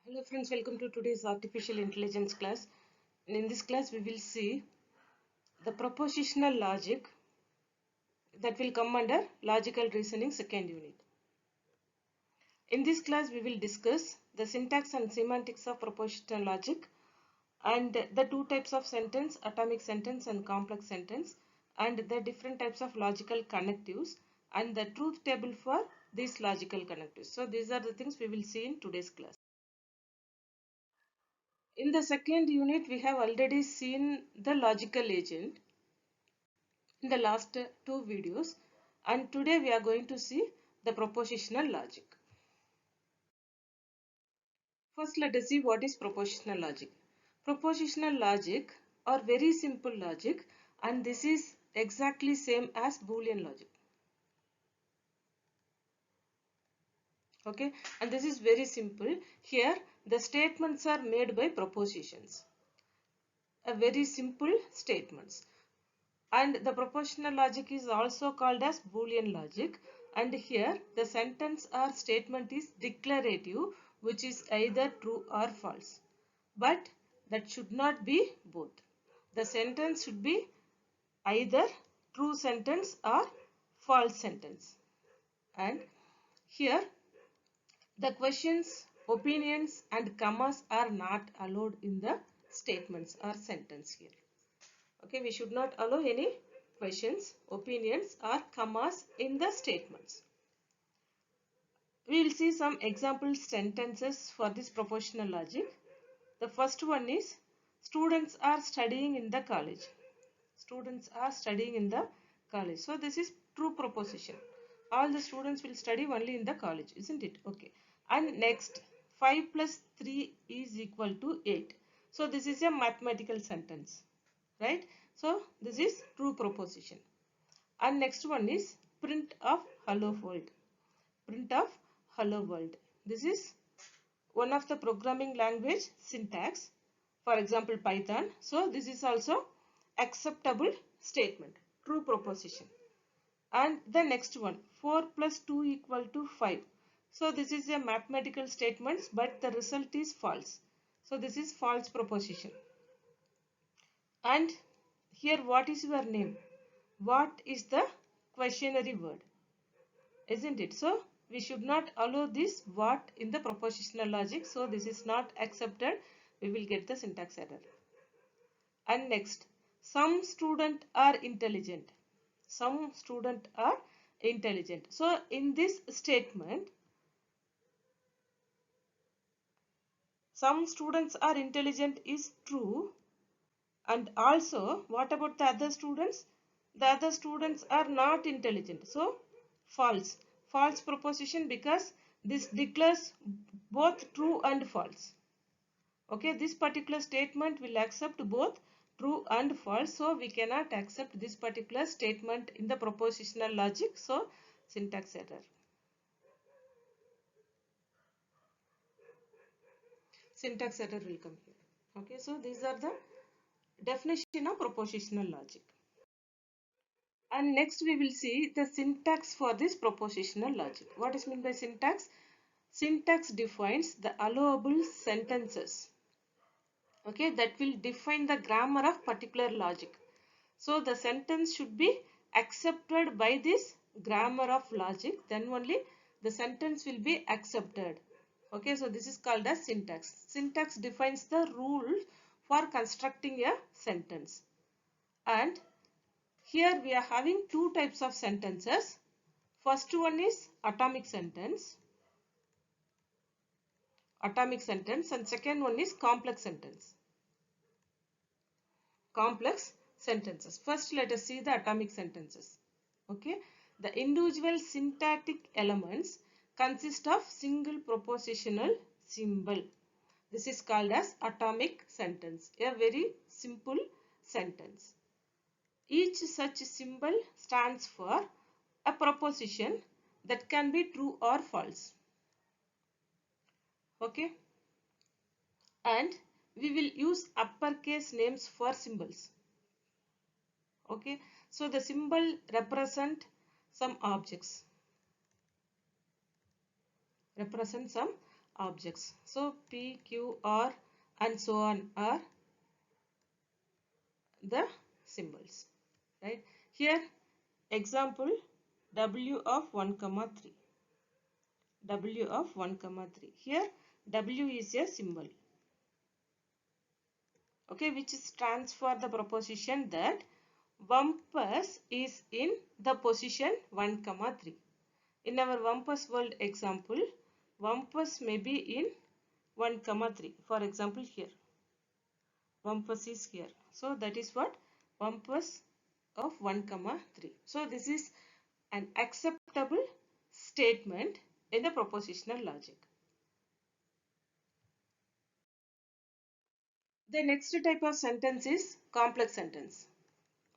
Hello friends, welcome to today's artificial intelligence class. And in this class we will see the propositional logic that will come under logical reasoning second unit. In this class we will discuss the syntax and semantics of propositional logic and the two types of sentence, atomic sentence and complex sentence, and the different types of logical connectives and the truth table for these logical connectives. So these are the things we will see in today's class. In the second unit, we have already seen the logical agent in the last two videos, and today we are going to see the propositional logic. First, let us see what is propositional logic. Propositional logic or very simple logic, and this is exactly same as Boolean logic. Okay, and this is very simple. Here, the statements are made by propositions. A very simple statements. And the propositional logic is also called as Boolean logic, and here the sentence or statement is declarative, which is either true or false, but that should not be both. The sentence should be either true sentence or false sentence. And here the questions, opinions and commas are not allowed in the statements or sentence here. Okay, we should not allow any questions, opinions or commas in the statements. We will see some example sentences for this propositional logic. The first one is students are studying in the college. Students are studying in the college. So this is true proposition. All the students will study only in the college, isn't it? Okay. And next, 5 plus 3 is equal to 8. So this is a mathematical sentence, right? So this is true proposition. And next one is print of hello world. Print of hello world. This is one of the programming language syntax, for example Python. So this is also acceptable statement, true proposition. And the next one, 4 plus 2 equal to 5. So this is a mathematical statement, but the result is false. So this is false proposition. And here, what is your name? What is the questionary word? Isn't it? So we should not allow this what in the propositional logic. So this is not accepted. We will get the syntax error. And next, some students are intelligent. Some students are intelligent. So in this statement, some students are intelligent is true. And also, what about the other students? The other students are not intelligent. So, false. False proposition because this declares both true and false. Okay, this particular statement will accept both true and false. So, we cannot accept this particular statement in the propositional logic. So, syntax error. Syntax error will come here. Okay, so these are the definition of propositional logic. And next we will see the syntax for this propositional logic. What is meant by syntax? Syntax defines the allowable sentences. Okay, that will define the grammar of particular logic. So the sentence should be accepted by this grammar of logic. Then only the sentence will be accepted. Okay, so this is called as syntax. Syntax defines the rule for constructing a sentence. And here we are having two types of sentences. First one is atomic sentence. Atomic sentence, and second one is complex sentence. Complex sentences. First let us see the atomic sentences. Okay. The individual syntactic elements consist of single propositional symbol. This is called as atomic sentence. A very simple sentence. Each such symbol stands for a proposition that can be true or false. Okay. And we will use uppercase names for symbols. Okay. So the symbol represent some objects. Represent some objects. So P, Q, R and so on are the symbols, right? Here example W of 1 comma 3. W of 1 comma 3. Here W is a symbol, okay, which stands for the proposition that Bumpus is in the position 1 comma 3. In our Bumpus world example, Bumpus may be in 1 comma 3. For example, here Bumpus is here. So that is what Bumpus of 1 comma 3. So this is an acceptable statement in the propositional logic. The next type of sentence is complex sentence.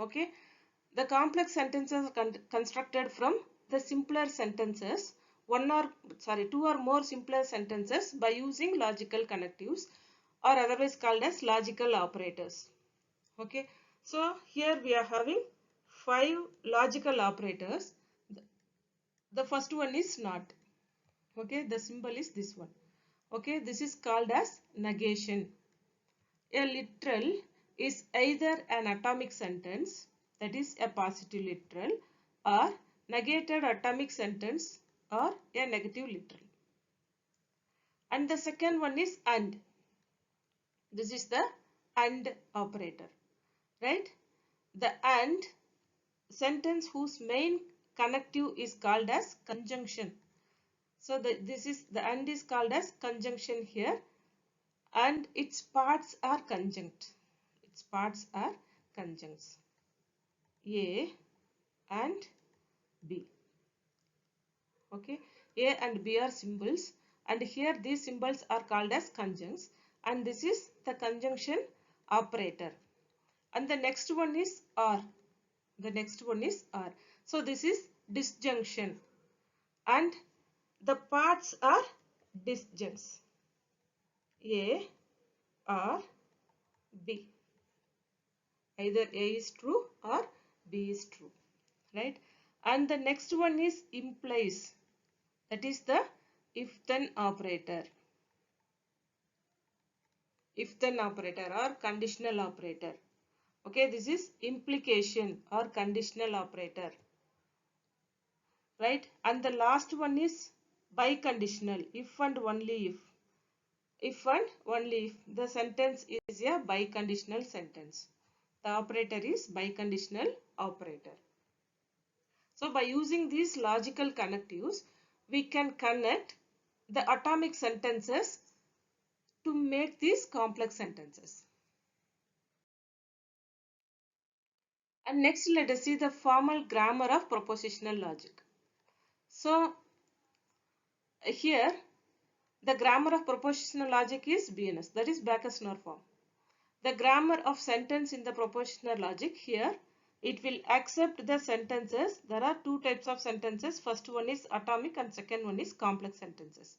Okay, the complex sentences are constructed from the simpler sentences, two or more simpler sentences by using logical connectives, or otherwise called as logical operators. Okay, so here we are having 5 logical operators. The first one is not. Okay, the symbol is this one. Okay, this is called as negation. A literal is either an atomic sentence, that is a positive literal, or negated atomic sentence, or a negative literal. And the second one is and. This is the and operator, right? The and sentence whose main connective is called as conjunction. So the and is called as conjunction here, and its parts are conjunct. Its parts are conjuncts. A and B. Okay, A and B are symbols, and here these symbols are called as conjuncts, and this is the conjunction operator. And the next one is or. The next one is or. So this is disjunction, and the parts are disjuncts. A or B. Either A is true or B is true, right? And the next one is implies. That is the if-then operator. If-then operator or conditional operator. Okay, this is implication or conditional operator, right? And the last one is biconditional, if and only if. If and only if. The sentence is a biconditional sentence. The operator is biconditional operator. So by using these logical connectives, we can connect the atomic sentences to make these complex sentences. And next, let us see the formal grammar of propositional logic. So here the grammar of propositional logic is BNS, that is Backus-Naur form. The grammar of sentence in the propositional logic, here it will accept the sentences. There are two types of sentences. First one is atomic and second one is complex sentences.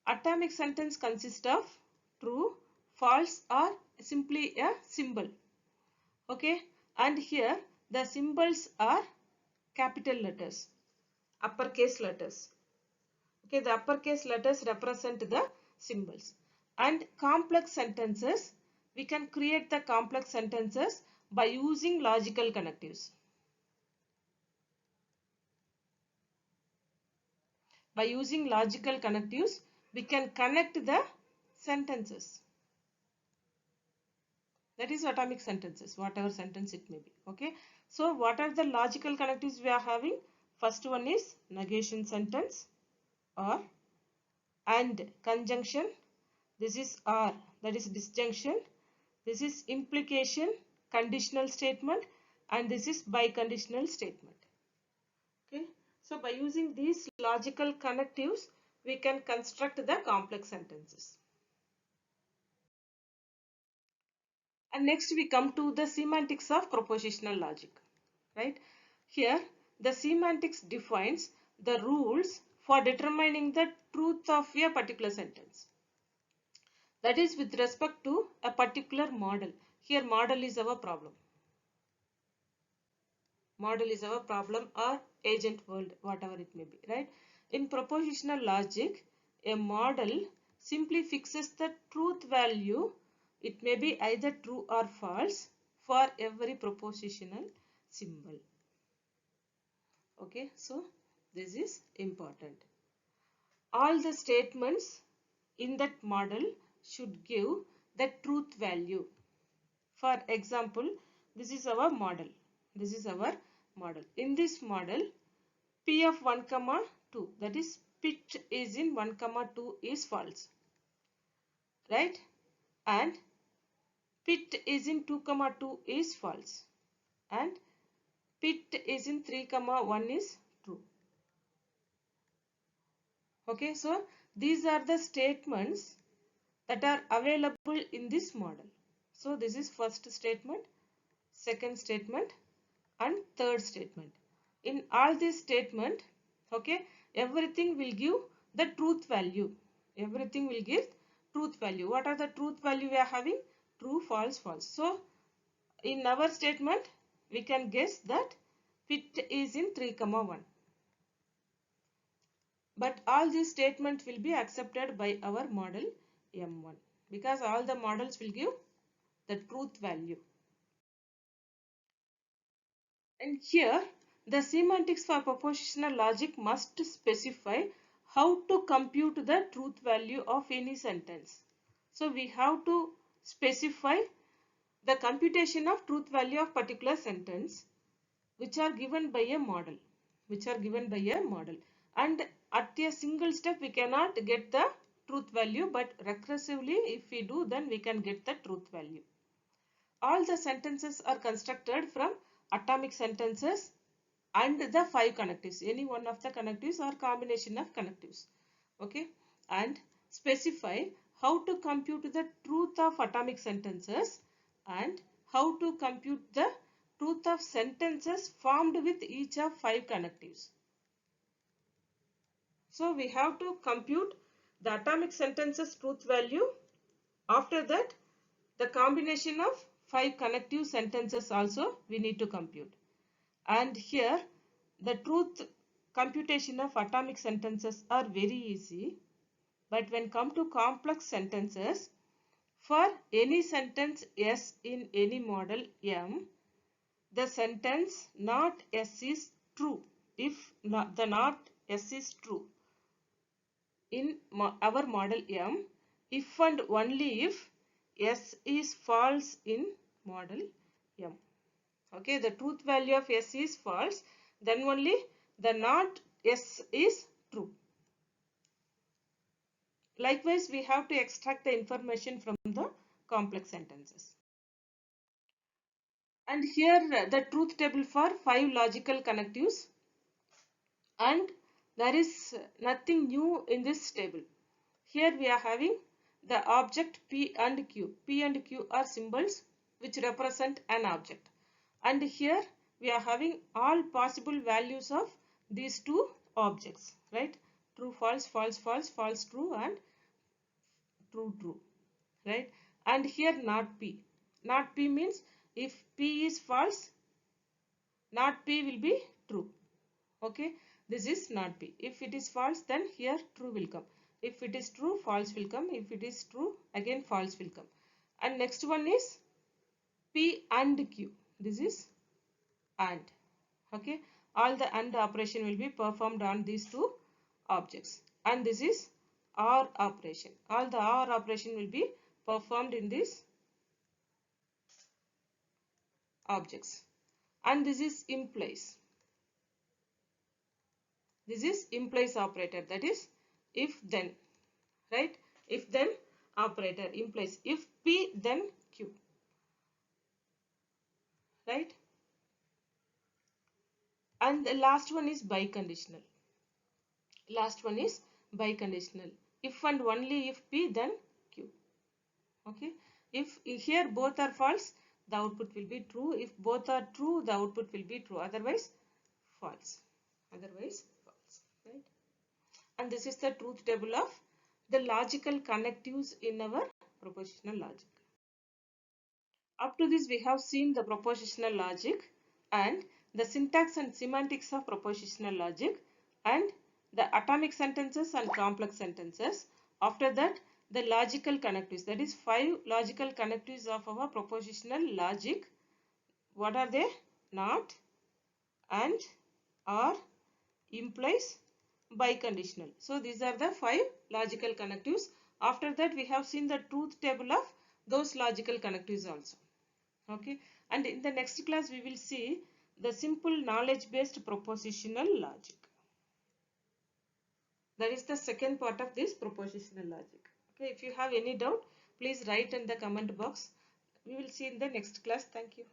Atomic sentence consists of true, false or simply a symbol. Okay, and here the symbols are capital letters, uppercase letters. Okay, the uppercase letters represent the symbols. And complex sentences, we can create the complex sentences by using logical connectives. By using logical connectives, we can connect the sentences. That is atomic sentences, whatever sentence it may be. Okay, so what are the logical connectives we are having? First one is negation sentence or and conjunction. This is or, that is disjunction. This is implication, conditional statement, and this is biconditional statement. Okay, so by using these logical connectives, we can construct the complex sentences. And next we come to the semantics of propositional logic, right? Here the semantics defines the rules for determining the truth of a particular sentence. That is with respect to a particular model. Here model is our problem. Model is our problem or agent world, whatever it may be, right? In propositional logic, a model simply fixes the truth value. It may be either true or false for every propositional symbol. Okay, so this is important. All the statements in that model should give the truth value. For example, this is our model. This is our model. In this model, P of 1 comma 2, that is pit is in 1 comma 2 is false, right? And pit is in 2 comma 2 is false, and pit is in 3 comma 1 is true. Okay, so these are the statements that are available in this model. So this is first statement, second statement, and third statement. In all these statement, okay, everything will give the truth value. Everything will give truth value. What are the truth value we are having? True, false, false. So in our statement, we can guess that pit is in 3 comma 1. But all these statements will be accepted by our model M1 because all the models will give the truth value. And here the semantics for propositional logic must specify how to compute the truth value of any sentence. So we have to specify the computation of truth value of particular sentence which are given by a model. And at a single step we cannot get the truth value, but recursively if we do, then we can get the truth value. All the sentences are constructed from atomic sentences and the 5 connectives, any one of the connectives or combination of connectives. Okay, and specify how to compute the truth of atomic sentences and how to compute the truth of sentences formed with each of 5 connectives. So we have to compute the atomic sentences truth value. After that, the combination of 5 connective sentences also we need to compute. And here the truth computation of atomic sentences are very easy. But when come to complex sentences, for any sentence S in any model M, the sentence not S is true. If not, the not S is true in our model M, if and only if S is false in model M. Okay, the truth value of S is false, then only the not S is true. Likewise, we have to extract the information from the complex sentences. And here the truth table for 5 logical connectives, and there is nothing new in this table. Here we are having the object P and Q. P and Q are symbols which represent an object. And here we are having all possible values of these two objects, right? True, false, false, false, false, true, and true, true, right? And here not P. Not P means if P is false, not P will be true. Okay, this is not P. If it is false, then here true will come. If it is true, false will come. If it is true, again false will come. And next one is P and Q. This is and. Okay, all the and operation will be performed on these two objects. And this is OR operation. All the OR operation will be performed in these objects. And this is implies. This is implies operator, that is if then, right? If then operator implies if P then Q, right? And the last one is biconditional. Last one is biconditional. If and only if P then Q. Okay. If here both are false, the output will be true. If both are true, the output will be true. Otherwise false. Otherwise false. Right. And this is the truth table of the logical connectives in our propositional logic. Up to this we have seen the propositional logic and the syntax and semantics of propositional logic and the atomic sentences and complex sentences. After that, the logical connectives, that is 5 logical connectives of our propositional logic. What are they? Not, and, or, implies, biconditional. So these are the 5 logical connectives. After that, we have seen the truth table of those logical connectives also. Okay, and in the next class we will see the simple knowledge based propositional logic. That is the second part of this propositional logic. Okay, if you have any doubt, please write in the comment box. We will see in the next class. Thank you.